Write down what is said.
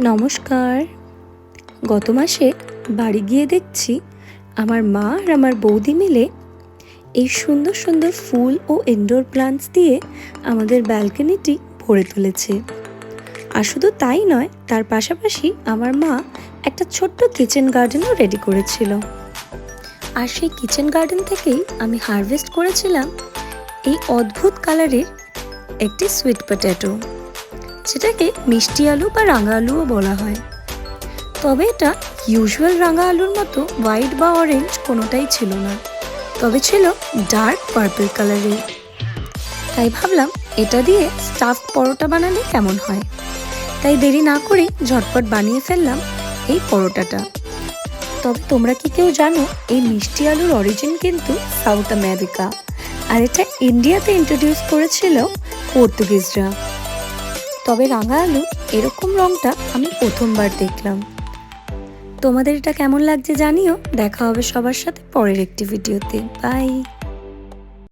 নমস্কার। গত মাসে বাড়ি গিয়ে দেখছি আমার মা আর আমার বৌদি মিলে এই সুন্দর সুন্দর ফুল ও ইনডোর প্লান্টস দিয়ে আমাদের ব্যালকনিটি ভরে তুলেছে। আর শুধু তাই নয়, তার পাশাপাশি আমার মা একটা ছোট্ট কিচেন গার্ডেনও রেডি করেছিল। আর সেই কিচেন গার্ডেন থেকেই আমি হারভেস্ট করেছিলাম এই অদ্ভুত কালারের একটি সুইট পটেটো, যেটাকে মিষ্টি আলু বা রাঙা আলুও বলা হয়। তবে এটা ইউজুয়াল রাঙা আলুর মতো হোয়াইট বা অরেঞ্জ কোনোটাই ছিল না, তবে ছিল ডার্ক পার্পল কালারের। তাই ভাবলাম এটা দিয়ে স্টাফড পরোটা বানালে কেমন হয়। তাই দেরি না করে ঝটপট বানিয়ে ফেললাম এই পরোটাটা। তবে তোমরা কি কেউ জানো এই মিষ্টি আলুর অরিজিন কিন্তু সাউথ আমেরিকা, আর এটা ইন্ডিয়াতে ইন্ট্রোডিউস করেছিল পর্তুগিজরা। তবে রাঙা আলু এরকম রংটা আমি প্রথমবার দেখলাম। তোমাদের এটা কেমন লাগছে জানিও। দেখা হবে সবার সাথে পরের একটি ভিডিওতে। বাই।